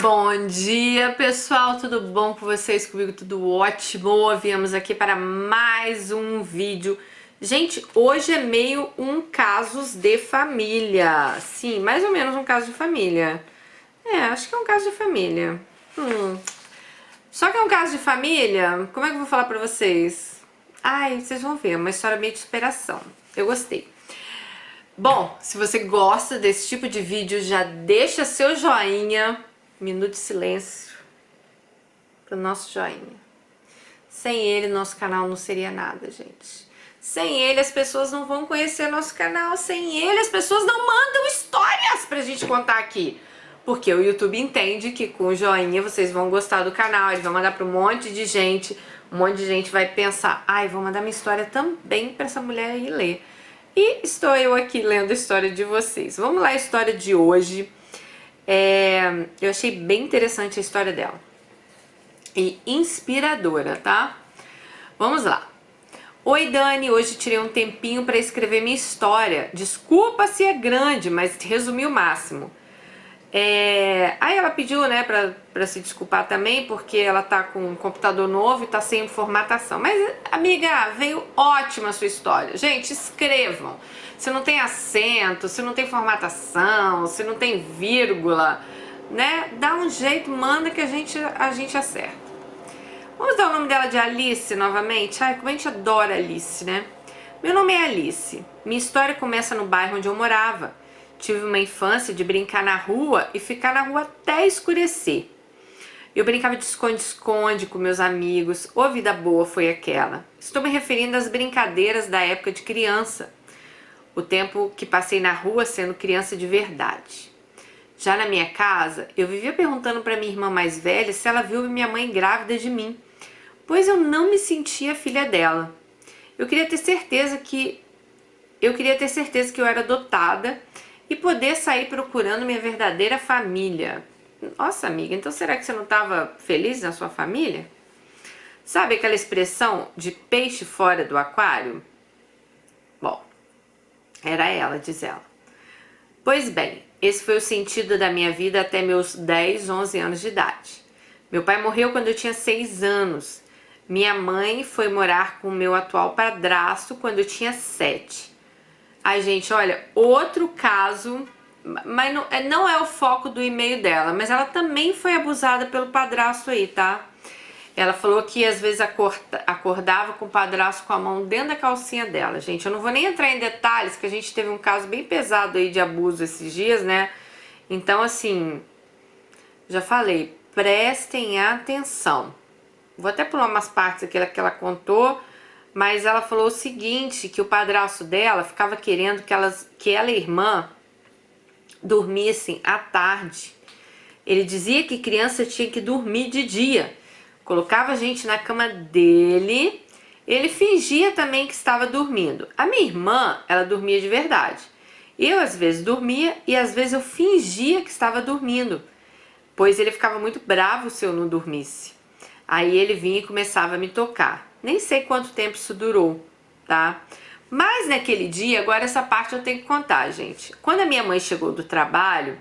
Bom dia, pessoal, tudo bom com vocês? Comigo tudo ótimo. Viemos aqui para mais um vídeo. Gente, hoje é meio um casos de família. Sim, mais ou menos um caso de família. Acho que é um caso de família. Só que é um caso de família, como é que eu vou falar pra vocês? Ai, vocês vão ver, uma história meio de superação. Eu gostei. Bom, se você gosta desse tipo de vídeo, já deixa seu joinha. Minuto de silêncio pro nosso joinha. Sem ele, nosso canal não seria nada, gente. Sem ele, as pessoas não vão conhecer nosso canal. Sem ele, as pessoas não mandam histórias pra gente contar aqui. Porque o YouTube entende que com o joinha vocês vão gostar do canal. Ele vai mandar pra um monte de gente. Um monte de gente vai pensar: ai, vou mandar minha história também pra essa mulher aí ler. E estou eu aqui lendo a história de vocês. Vamos lá, a história de hoje. Eu achei bem interessante a história dela e inspiradora, tá? Vamos lá. Oi, Dani, hoje tirei um tempinho para escrever minha história. Desculpa se é grande, mas resumi o máximo. Aí ela pediu, né, pra se desculpar também, porque ela tá com um computador novo e tá sem formatação. Mas, amiga, veio ótima a sua história. Gente, escrevam. Se não tem acento, se não tem formatação, se não tem vírgula, né, dá um jeito, manda que a gente acerta. Vamos dar o nome dela de Alice novamente? Ai, como a gente adora Alice, né? Meu nome é Alice. Minha história começa no bairro onde eu morava. Tive uma infância de brincar na rua e ficar na rua até escurecer. Eu brincava de esconde-esconde com meus amigos. Ô, vida boa foi aquela. Estou me referindo às brincadeiras da época de criança. O tempo que passei na rua sendo criança de verdade. Já na minha casa, eu vivia perguntando para minha irmã mais velha se ela viu minha mãe grávida de mim, pois eu não me sentia filha dela. Eu queria ter certeza que eu era adotada e poder sair procurando minha verdadeira família. Nossa, amiga, então será que você não estava feliz na sua família? Sabe aquela expressão de peixe fora do aquário? Bom, era ela, diz ela. Pois bem, esse foi o sentido da minha vida até meus 10, 11 anos de idade. Meu pai morreu quando eu tinha 6 anos. Minha mãe foi morar com o meu atual padrasto quando eu tinha 7. Ai, gente, olha, outro caso, mas não é o foco do e-mail dela, mas ela também foi abusada pelo padrasto aí, tá? Ela falou que às vezes acordava com o padrasto com a mão dentro da calcinha dela. Gente, eu não vou nem entrar em detalhes, que a gente teve um caso bem pesado aí de abuso esses dias, né? Então, assim, já falei, prestem atenção. Vou até pular umas partes aqui que ela contou, mas ela falou o seguinte, que o padrasto dela ficava querendo que ela e a irmã dormissem à tarde. Ele dizia que criança tinha que dormir de dia. Colocava a gente na cama dele, ele fingia também que estava dormindo. A minha irmã, ela dormia de verdade. Eu às vezes dormia e às vezes eu fingia que estava dormindo, pois ele ficava muito bravo se eu não dormisse. Aí ele vinha e começava a me tocar. Nem sei quanto tempo isso durou, tá? Mas naquele dia, agora essa parte eu tenho que contar, gente. Quando a minha mãe chegou do trabalho,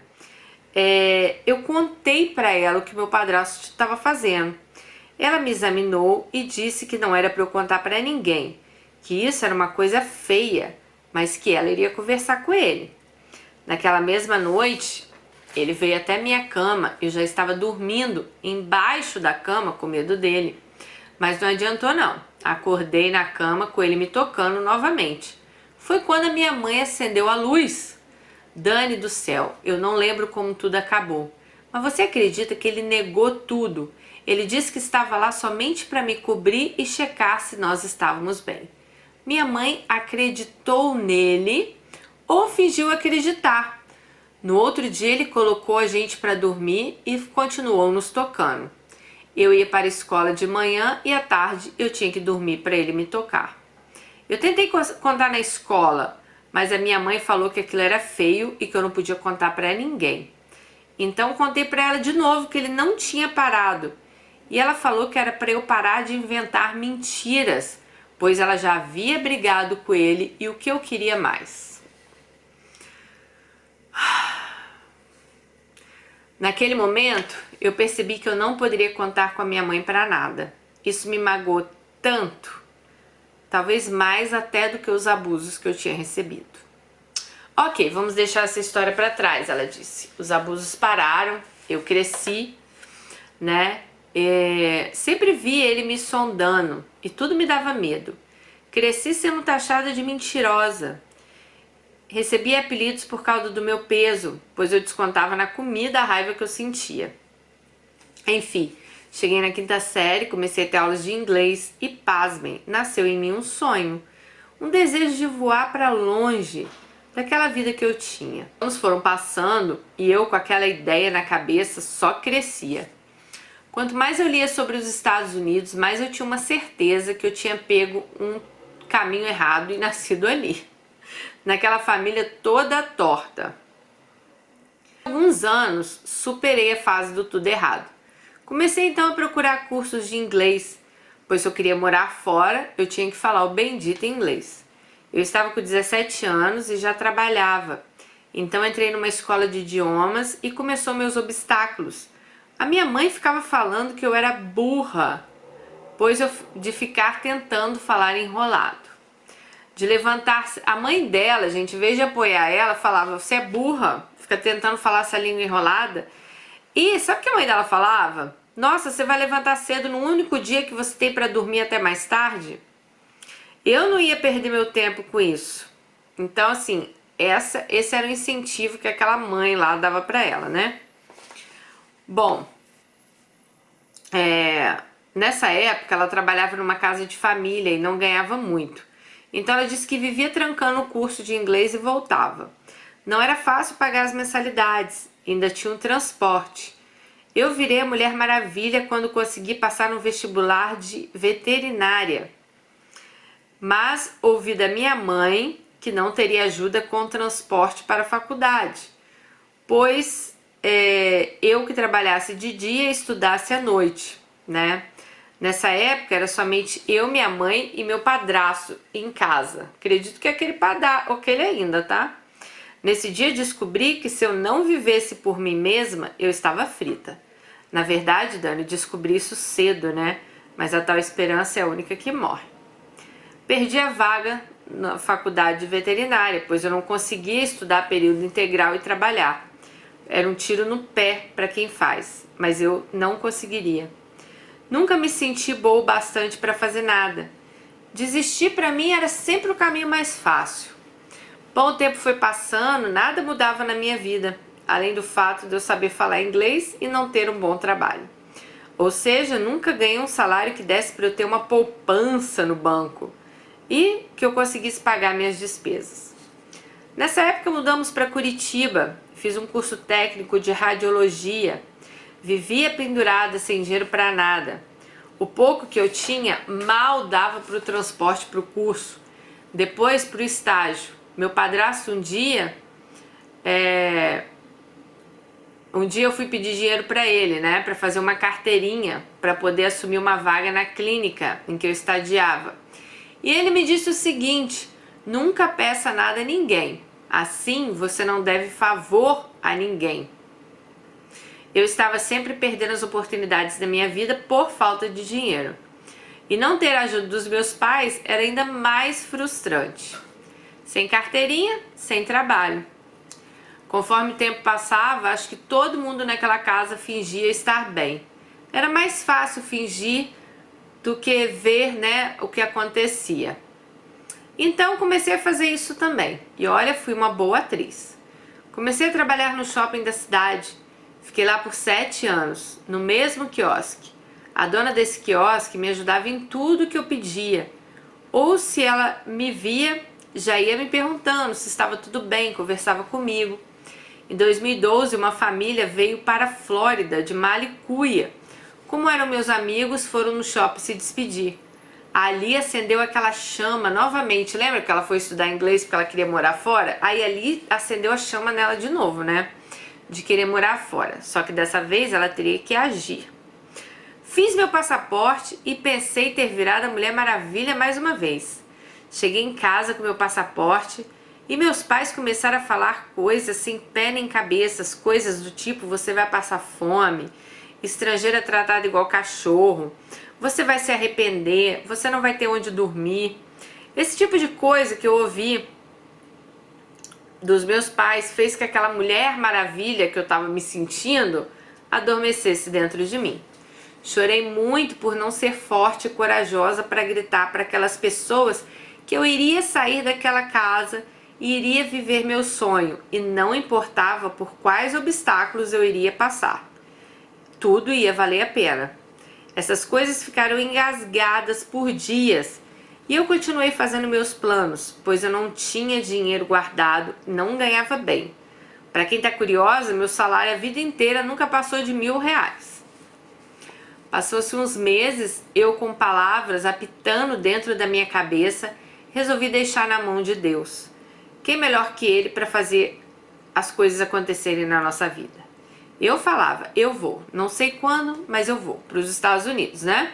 eu contei pra ela o que meu padrasto estava fazendo. Ela me examinou e disse que não era para eu contar para ninguém, que isso era uma coisa feia, mas que ela iria conversar com ele. Naquela mesma noite, ele veio até minha cama, eu já estava dormindo embaixo da cama com medo dele. Mas não adiantou não, acordei na cama com ele me tocando novamente. Foi quando a minha mãe acendeu a luz. Dani do céu, eu não lembro como tudo acabou. Mas você acredita que ele negou tudo? Ele disse que estava lá somente para me cobrir e checar se nós estávamos bem. Minha mãe acreditou nele ou fingiu acreditar. No outro dia ele colocou a gente para dormir e continuou nos tocando. Eu ia para a escola de manhã e à tarde eu tinha que dormir para ele me tocar. Eu tentei contar na escola, mas a minha mãe falou que aquilo era feio e que eu não podia contar para ninguém. Então contei para ela de novo que ele não tinha parado. E ela falou que era para eu parar de inventar mentiras, pois ela já havia brigado com ele e o que eu queria mais. Naquele momento, eu percebi que eu não poderia contar com a minha mãe para nada. Isso me magoou tanto, talvez mais até do que os abusos que eu tinha recebido. Ok, vamos deixar essa história para trás, ela disse. Os abusos pararam, eu cresci, né? Sempre vi ele me sondando e tudo me dava medo. Cresci sendo taxada de mentirosa. Recebi apelidos por causa do meu peso, pois eu descontava na comida a raiva que eu sentia. Enfim, cheguei na 5ª série, comecei a ter aulas de inglês e, pasmem, nasceu em mim um sonho, um desejo de voar para longe daquela vida que eu tinha. Os anos foram passando e eu, com aquela ideia na cabeça, só crescia. Quanto mais eu lia sobre os Estados Unidos, mais eu tinha uma certeza que eu tinha pego um caminho errado e nascido ali, naquela família toda torta. Há alguns anos, superei a fase do tudo errado. Comecei então a procurar cursos de inglês, pois se eu queria morar fora, eu tinha que falar o bendito inglês. Eu estava com 17 anos e já trabalhava, então entrei numa escola de idiomas e começou meus obstáculos. A minha mãe ficava falando que eu era burra, de ficar tentando falar enrolado. De levantar-se, a mãe dela, gente, em vez de apoiar ela, falava: você é burra, fica tentando falar essa língua enrolada. E sabe o que a mãe dela falava? Nossa, você vai levantar cedo no único dia que você tem para dormir até mais tarde? Eu não ia perder meu tempo com isso. Então, assim, esse era o incentivo que aquela mãe lá dava para ela, né? Bom, nessa época ela trabalhava numa casa de família e não ganhava muito. Então ela disse que vivia trancando o curso de inglês e voltava. Não era fácil pagar as mensalidades, ainda tinha um transporte. Eu virei a Mulher Maravilha quando consegui passar no vestibular de veterinária. Mas ouvi da minha mãe que não teria ajuda com o transporte para a faculdade, pois eu que trabalhasse de dia e estudasse à noite, né? Nessa época era somente eu, minha mãe e meu padrasto em casa. Acredito que aquele ainda, tá? Nesse dia descobri que se eu não vivesse por mim mesma, eu estava frita. Na verdade, Dani, descobri isso cedo, né? Mas a tal esperança é a única que morre. Perdi a vaga na faculdade de veterinária, pois eu não conseguia estudar período integral e trabalhar. Era um tiro no pé para quem faz, mas eu não conseguiria. Nunca me senti boa o bastante para fazer nada. Desistir para mim era sempre o caminho mais fácil. Bom, o tempo foi passando, nada mudava na minha vida, além do fato de eu saber falar inglês e não ter um bom trabalho. Ou seja, nunca ganhei um salário que desse para eu ter uma poupança no banco e que eu conseguisse pagar minhas despesas. Nessa época mudamos para Curitiba, fiz um curso técnico de radiologia. Vivia pendurada sem dinheiro para nada. O pouco que eu tinha mal dava para o transporte para o curso, depois para o estágio. Meu padrasto um dia eu fui pedir dinheiro para ele, né, para fazer uma carteirinha para poder assumir uma vaga na clínica em que eu estagiava. E ele me disse o seguinte: nunca peça nada a ninguém. Assim você não deve favor a ninguém. Eu estava sempre perdendo as oportunidades da minha vida por falta de dinheiro. E não ter a ajuda dos meus pais era ainda mais frustrante. Sem carteirinha, sem trabalho. Conforme o tempo passava, acho que todo mundo naquela casa fingia estar bem. Era mais fácil fingir do que ver, né, o que acontecia. Então comecei a fazer isso também. E olha, fui uma boa atriz. Comecei a trabalhar no shopping da cidade. Fiquei lá por 7 anos, no mesmo quiosque. A dona desse quiosque me ajudava em tudo que eu pedia. Ou se ela me via, já ia me perguntando se estava tudo bem, conversava comigo. Em 2012, uma família veio para a Flórida, de Malicuia. Como eram meus amigos, foram no shopping se despedir. Ali acendeu aquela chama novamente. Lembra que ela foi estudar inglês porque ela queria morar fora? Aí ali acendeu a chama nela de novo, né? De querer morar fora. Só que dessa vez ela teria que agir. Fiz meu passaporte e pensei ter virado a Mulher Maravilha mais uma vez. Cheguei em casa com meu passaporte E meus pais começaram a falar coisas sem pé nem cabeça, coisas do tipo: você vai passar fome, estrangeira é tratada igual cachorro, você vai se arrepender, você não vai ter onde dormir. Esse tipo de coisa que eu ouvi dos meus pais fez que aquela mulher maravilha que eu estava me sentindo adormecesse dentro de mim. Chorei muito por não ser forte e corajosa para gritar para aquelas pessoas que eu iria sair daquela casa e iria viver meu sonho, e não importava por quais obstáculos eu iria passar. Tudo ia valer a pena. Essas coisas ficaram engasgadas por dias e eu continuei fazendo meus planos, pois eu não tinha dinheiro guardado, não ganhava bem. Para quem está curiosa, meu salário a vida inteira nunca passou de R$1.000. Passou-se uns meses, eu com palavras apitando dentro da minha cabeça, resolvi deixar na mão de Deus. Quem melhor que Ele para fazer as coisas acontecerem na nossa vida? Eu falava: eu vou, não sei quando, mas eu vou para os Estados Unidos, né?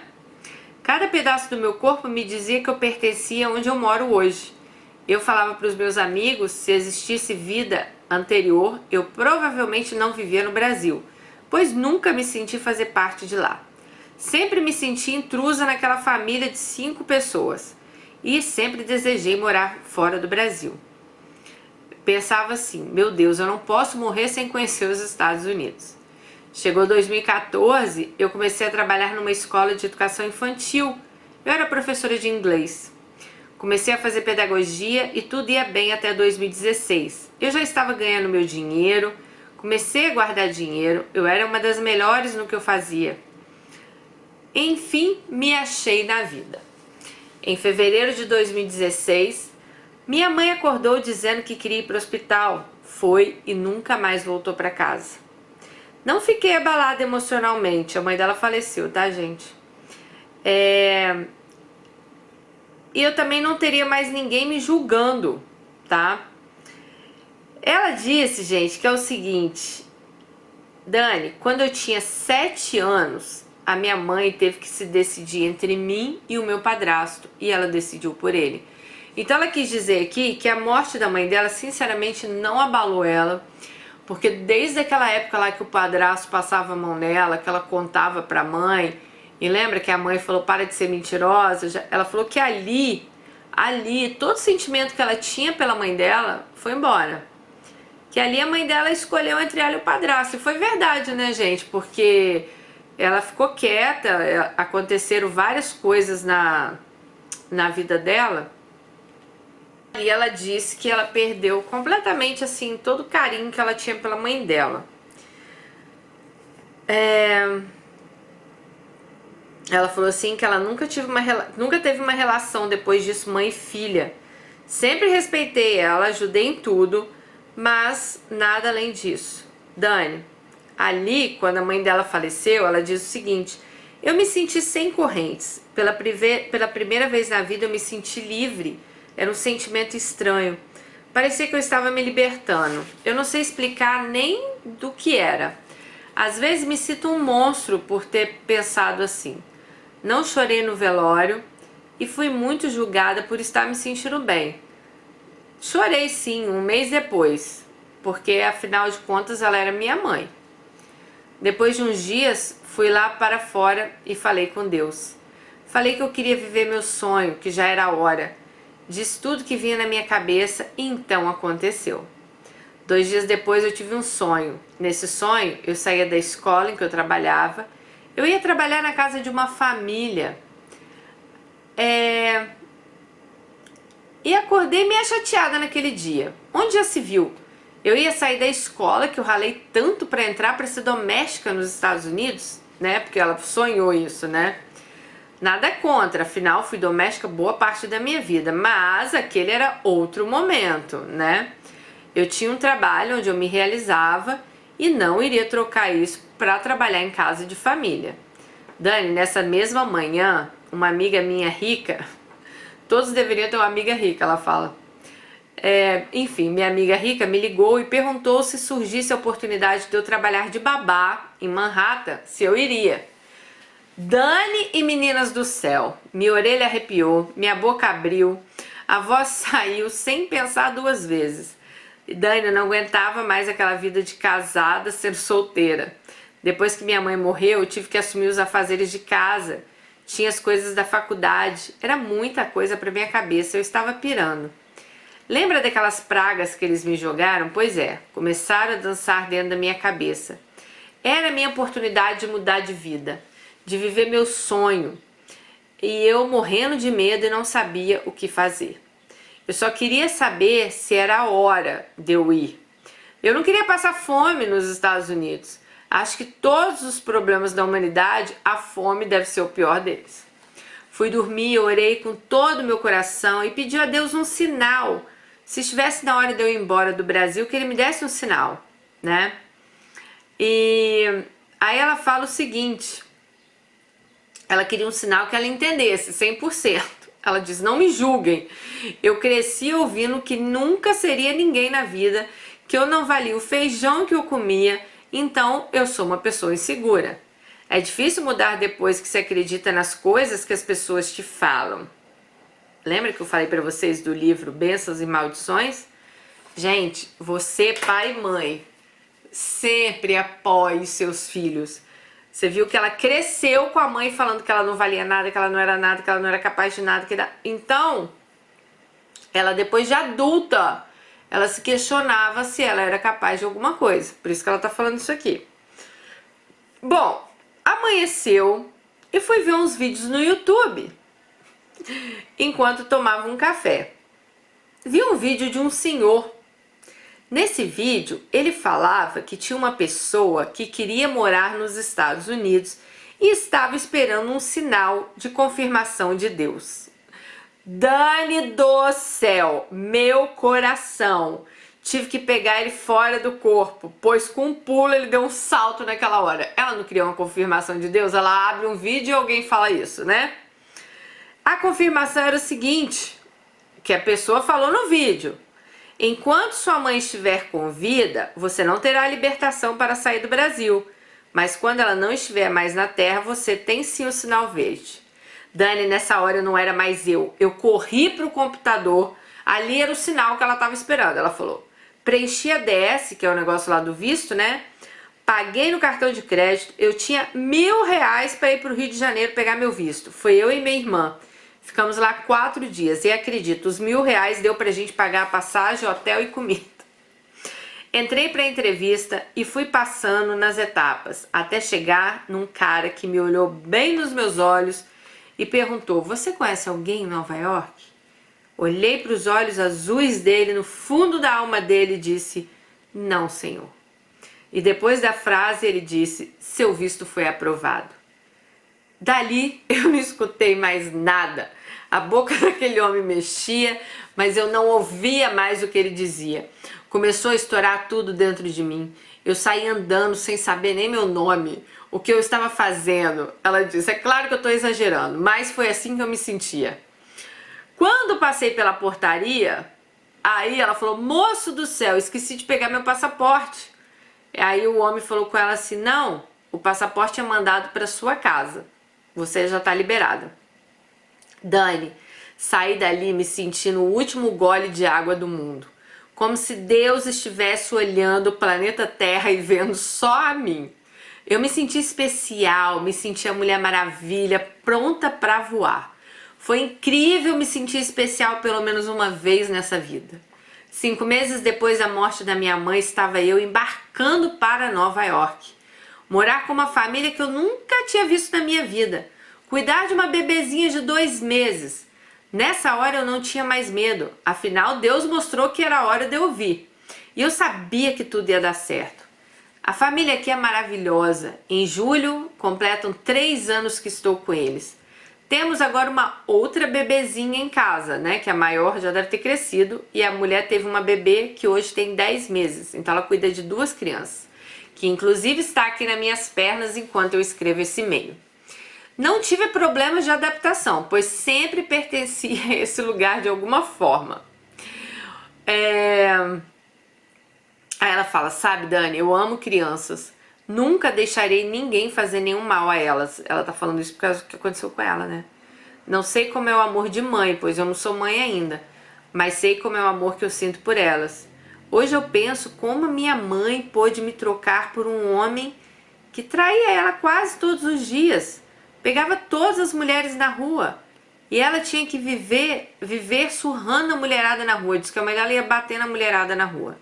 Cada pedaço do meu corpo me dizia que eu pertencia onde eu moro hoje. Eu falava para os meus amigos: se existisse vida anterior, eu provavelmente não vivia no Brasil, pois nunca me senti fazer parte de lá. Sempre me senti intrusa naquela família de 5 pessoas e sempre desejei morar fora do Brasil. Pensava assim: meu Deus, eu não posso morrer sem conhecer os Estados Unidos. Chegou 2014, eu comecei a trabalhar numa escola de educação infantil. Eu era professora de inglês. Comecei a fazer pedagogia e tudo ia bem até 2016. Eu já estava ganhando meu dinheiro, comecei a guardar dinheiro, eu era uma das melhores no que eu fazia. Enfim, me achei na vida. Em fevereiro de 2016, minha mãe acordou dizendo que queria ir para o hospital. Foi e nunca mais voltou para casa. Não fiquei abalada emocionalmente. A mãe dela faleceu, tá, gente? E eu também não teria mais ninguém me julgando, tá? Ela disse, gente, que é o seguinte: Dani, quando eu tinha 7 anos, a minha mãe teve que se decidir entre mim e o meu padrasto, e ela decidiu por ele. Então ela quis dizer aqui que a morte da mãe dela, sinceramente, não abalou ela, porque desde aquela época lá que o padrasto passava a mão nela, que ela contava pra mãe, e lembra que a mãe falou: para de ser mentirosa, ela falou que ali, todo sentimento que ela tinha pela mãe dela foi embora. Que ali a mãe dela escolheu entre ela e o padrasto. E foi verdade, né, gente? Porque ela ficou quieta, aconteceram várias coisas na vida dela. E ela disse que ela perdeu completamente, assim, todo o carinho que ela tinha pela mãe dela. Ela falou assim que ela nunca teve uma relação depois disso, mãe e filha. Sempre respeitei ela, ajudei em tudo, mas nada além disso. Dani, ali, quando a mãe dela faleceu, ela diz o seguinte: eu me senti sem correntes. Pela primeira vez na vida eu me senti livre. Era um sentimento estranho. Parecia que eu estava me libertando. Eu não sei explicar nem do que era. Às vezes me sinto um monstro por ter pensado assim. Não chorei no velório e fui muito julgada por estar me sentindo bem. Chorei sim, um mês depois, porque afinal de contas ela era minha mãe. Depois de uns dias, fui lá para fora e falei com Deus. Falei que eu queria viver meu sonho, que já era a hora. Disse tudo que vinha na minha cabeça e então aconteceu. 2 dias depois eu tive um sonho. Nesse sonho eu saía da escola em que eu trabalhava. Eu ia trabalhar na casa de uma família. E acordei meio chateada naquele dia. Onde já se viu? Eu ia sair da escola, que eu ralei tanto para entrar, para ser doméstica nos Estados Unidos, né? Porque ela sonhou isso, né? Nada contra, afinal fui doméstica boa parte da minha vida, mas aquele era outro momento, né? Eu tinha um trabalho onde eu me realizava e não iria trocar isso para trabalhar em casa de família. Dani, nessa mesma manhã, uma amiga minha rica, todos deveriam ter uma amiga rica, ela fala. Enfim, minha amiga rica me ligou e perguntou se surgisse a oportunidade de eu trabalhar de babá em Manhattan, se eu iria. Dani e meninas do céu, minha orelha arrepiou, minha boca abriu, A avó saiu sem pensar duas vezes. E Dani, eu não aguentava mais aquela vida de casada sendo solteira. Depois que minha mãe morreu, eu tive que assumir os afazeres de casa. Tinha as coisas da faculdade. Era muita coisa para minha cabeça, eu estava pirando. Lembra daquelas pragas que eles me jogaram? Pois é, começaram a dançar dentro da minha cabeça. Era a minha oportunidade de mudar de vida, de viver meu sonho. E eu morrendo de medo e não sabia o que fazer. Eu só queria saber se era a hora de eu ir. Eu não queria passar fome nos Estados Unidos. Acho que todos os problemas da humanidade, a fome deve ser o pior deles. Fui dormir, orei com todo o meu coração e pedi a Deus um sinal. Se estivesse na hora de eu ir embora do Brasil, que ele me desse um sinal, né? E aí ela fala o seguinte, ela queria um sinal que ela entendesse 100%. Ela diz, não me julguem, eu cresci ouvindo que nunca seria ninguém na vida, que eu não valia o feijão que eu comia, então eu sou uma pessoa insegura. É difícil mudar depois que se acredita nas coisas que as pessoas te falam. Lembra que eu falei para vocês do livro Bênçãos e Maldições? Gente, você, pai e mãe, sempre apoie seus filhos. Você viu que ela cresceu com a mãe falando que ela não valia nada, que ela não era nada, que ela não era capaz de nada. Então, ela depois de adulta, ela se questionava se ela era capaz de alguma coisa. Por isso que ela tá falando isso aqui. Bom, amanheceu e fui ver uns vídeos no YouTube enquanto tomava um café. Vi um vídeo de um senhor. Nesse vídeo, ele falava que tinha uma pessoa que queria morar nos Estados Unidos e estava esperando um sinal de confirmação de Deus. Dani do céu, meu coração, tive que pegar ele fora do corpo, pois com um pulo ele deu um salto naquela hora. Ela não queria uma confirmação de Deus? Ela abre um vídeo e alguém fala isso, né? A confirmação era o seguinte, que a pessoa falou no vídeo. Enquanto sua mãe estiver com vida, você não terá libertação para sair do Brasil. Mas quando ela não estiver mais na terra, você tem sim o sinal verde. Dani, nessa hora não era mais eu. Eu corri para o computador, ali era o sinal que ela estava esperando. Ela falou, preenchi a DS, que é o negócio lá do visto, né? Paguei no cartão de crédito, eu tinha R$1.000 para ir para o Rio de Janeiro pegar meu visto. Foi eu e minha irmã. Ficamos lá 4 dias e acredito, os R$1.000 deu pra gente pagar a passagem, hotel e comida. Entrei pra entrevista e fui passando nas etapas, até chegar num cara que me olhou bem nos meus olhos e perguntou, você conhece alguém em Nova York? Olhei para os olhos azuis dele, no fundo da alma dele e disse, não, senhor. E depois da frase ele disse, seu visto foi aprovado. Dali eu não escutei mais nada. A boca daquele homem mexia, mas eu não ouvia mais o que ele dizia. Começou a estourar tudo dentro de mim. Eu saí andando sem saber nem meu nome, o que eu estava fazendo. Ela disse, é claro que eu estou exagerando, mas foi assim que eu me sentia. Quando passei pela portaria, aí ela falou, moço do céu, esqueci de pegar meu passaporte. E aí o homem falou com ela assim, não, o passaporte é mandado para sua casa. Você já está liberada. Dani, saí dali me sentindo o último gole de água do mundo. Como se Deus estivesse olhando o planeta Terra e vendo só a mim. Eu me senti especial, me senti a Mulher Maravilha, pronta para voar. Foi incrível me sentir especial pelo menos uma vez nessa vida. 5 meses depois da morte da minha mãe, estava eu embarcando para Nova York. Morar com uma família que eu nunca tinha visto na minha vida. Cuidar de uma bebezinha de 2 meses. Nessa hora eu não tinha mais medo. Afinal, Deus mostrou que era a hora de eu vir. E eu sabia que tudo ia dar certo. A família aqui é maravilhosa. Em julho, completam 3 anos que estou com eles. Temos agora uma outra bebezinha em casa, né? Que a maior já deve ter crescido. E a mulher teve uma bebê que hoje tem 10 meses. Então ela cuida de 2 crianças. Que inclusive está aqui nas minhas pernas enquanto eu escrevo esse e-mail. Não tive problemas de adaptação, pois sempre pertenci a esse lugar de alguma forma. Aí ela fala, sabe, Dani, eu amo crianças. Nunca deixarei ninguém fazer nenhum mal a elas. Ela tá falando isso por causa do que aconteceu com ela, né? Não sei como é o amor de mãe, pois eu não sou mãe ainda. mas sei como é o amor que eu sinto por elas. Hoje eu penso como minha mãe pôde me trocar por um homem que traía ela quase todos os dias, pegava todas as mulheres na rua e ela tinha que viver surrando a mulherada na rua. Diz que a mulher ela ia bater na mulherada na rua.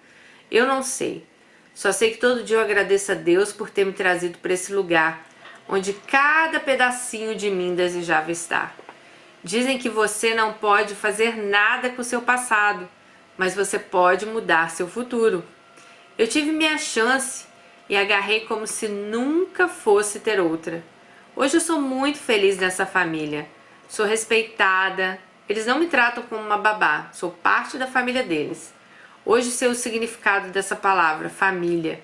Eu não sei. Só sei que todo dia eu agradeço a Deus por ter me trazido para esse lugar onde cada pedacinho de mim desejava estar. Dizem que você não pode fazer nada com o seu passado, mas você pode mudar seu futuro. Eu tive minha chance e agarrei como se nunca fosse ter outra. Hoje eu sou muito feliz nessa família. Sou respeitada. Eles não me tratam como uma babá. Sou parte da família deles. Hoje sei o significado dessa palavra, família.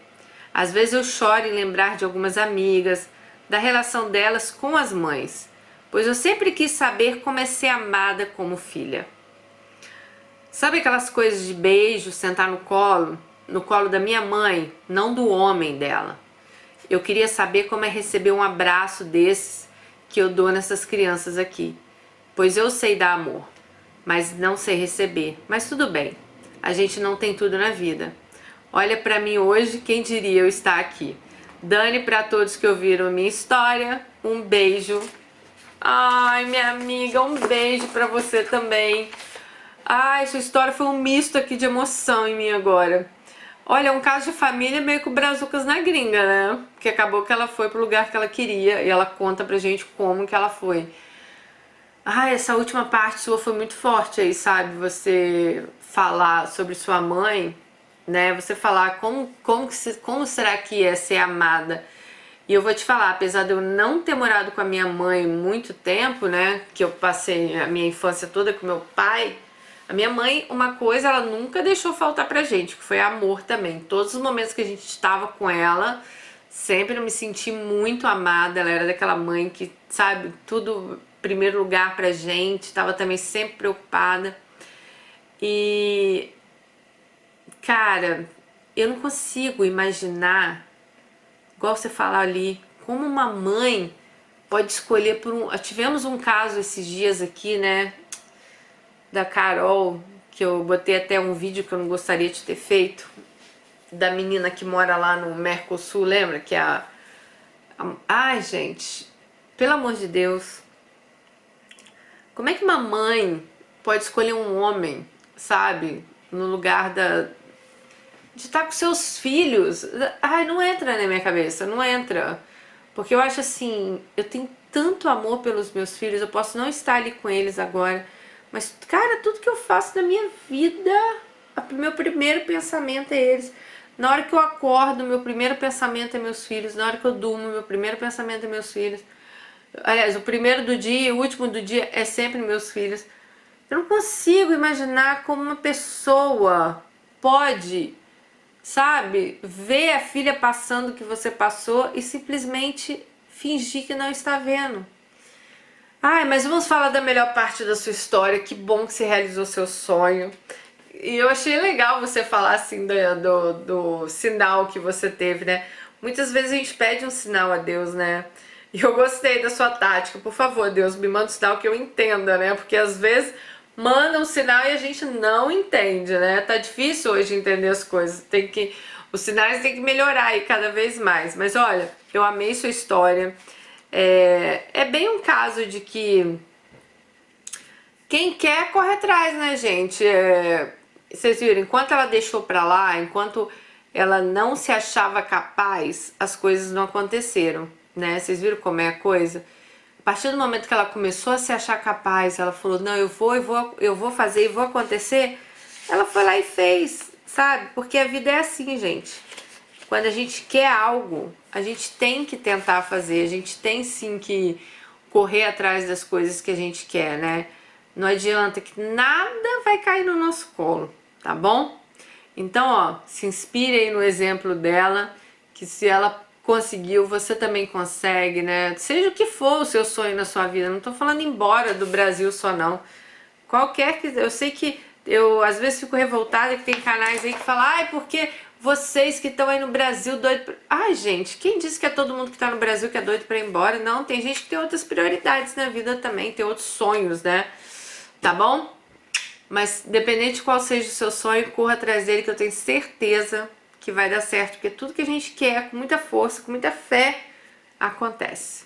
Às vezes eu choro em lembrar de algumas amigas, da relação delas com as mães, pois eu sempre quis saber como é ser amada como filha. Sabe aquelas coisas de beijo, sentar no colo da minha mãe, não do homem dela. Eu queria saber como é receber um abraço desses que eu dou nessas crianças aqui, pois eu sei dar amor, mas não sei receber. Mas tudo bem, a gente não tem tudo na vida. Olha pra mim hoje, quem diria eu estar aqui. Dani, pra todos que ouviram a minha história, um beijo. Ai, minha amiga, um beijo pra você também. Ai, sua história foi um misto aqui de emoção em mim agora. Olha, é um caso de família meio que o Brazucas na gringa, né? Porque acabou que ela foi pro lugar que ela queria e ela conta pra gente como que ela foi. Ai, essa última parte sua foi muito forte aí, sabe? Você falar sobre sua mãe, né? Você falar como será que é ser amada. E eu vou te falar, apesar de eu não ter morado com a minha mãe muito tempo, né? Que eu passei a minha infância toda com meu pai. A minha mãe, uma coisa, ela nunca deixou faltar pra gente, que foi amor também. Todos os momentos que a gente estava com ela, sempre eu me senti muito amada. Ela era daquela mãe que, sabe, tudo em primeiro lugar pra gente, estava também sempre preocupada. E, cara, eu não consigo imaginar, igual você falar ali, como uma mãe pode escolher por um... Tivemos um caso esses dias aqui, né? Da Carol, que eu botei até um vídeo que eu não gostaria de ter feito, da menina que mora lá no Mercosul, lembra? Que é ai, gente, pelo amor de Deus, como é que uma mãe pode escolher um homem, sabe, no lugar de estar com seus filhos? Ai, não entra na minha cabeça, não entra. Porque eu acho assim, eu tenho tanto amor pelos meus filhos, eu posso não estar ali com eles agora, mas, cara, tudo que eu faço na minha vida, meu primeiro pensamento é eles. Na hora que eu acordo, meu primeiro pensamento é meus filhos. Na hora que eu durmo, meu primeiro pensamento é meus filhos. Aliás, o primeiro do dia e o último do dia é sempre meus filhos. Eu não consigo imaginar como uma pessoa pode, sabe, ver a filha passando o que você passou e simplesmente fingir que não está vendo. Ai, mas vamos falar da melhor parte da sua história. Que bom que você realizou seu sonho. E eu achei legal você falar assim do sinal que você teve, né? Muitas vezes a gente pede um sinal a Deus, né? E eu gostei da sua tática. Por favor, Deus, me manda um sinal que eu entenda, né? Porque às vezes manda um sinal e a gente não entende, né? Tá difícil hoje entender as coisas. Os sinais têm que melhorar aí cada vez mais. Mas olha, eu amei sua história. É bem um caso de que quem quer corre atrás, né, gente? Vocês viram, enquanto ela deixou pra lá, enquanto ela não se achava capaz, as coisas não aconteceram, né? Vocês viram como é a coisa? A partir do momento que ela começou a se achar capaz, ela falou, não, eu vou fazer e vou acontecer, ela foi lá e fez, sabe? Porque a vida é assim, gente. Quando a gente quer algo, a gente tem que tentar fazer, a gente tem sim que correr atrás das coisas que a gente quer, né? Não adianta que nada vai cair no nosso colo, tá bom? Então, ó, se inspire aí no exemplo dela, que se ela conseguiu, você também consegue, né? Seja o que for o seu sonho na sua vida, não tô falando embora do Brasil só não. Qualquer que... Eu sei que eu às vezes fico revoltada que tem canais aí que falam, ai, porque vocês que estão aí no Brasil doido pra... Ai, gente, quem disse que é todo mundo que tá no Brasil que é doido pra ir embora? Não, tem gente que tem outras prioridades na vida também, tem outros sonhos, né? Tá bom? Mas dependente de qual seja o seu sonho, corra atrás dele, que eu tenho certeza que vai dar certo, porque tudo que a gente quer, com muita força, com muita fé, acontece.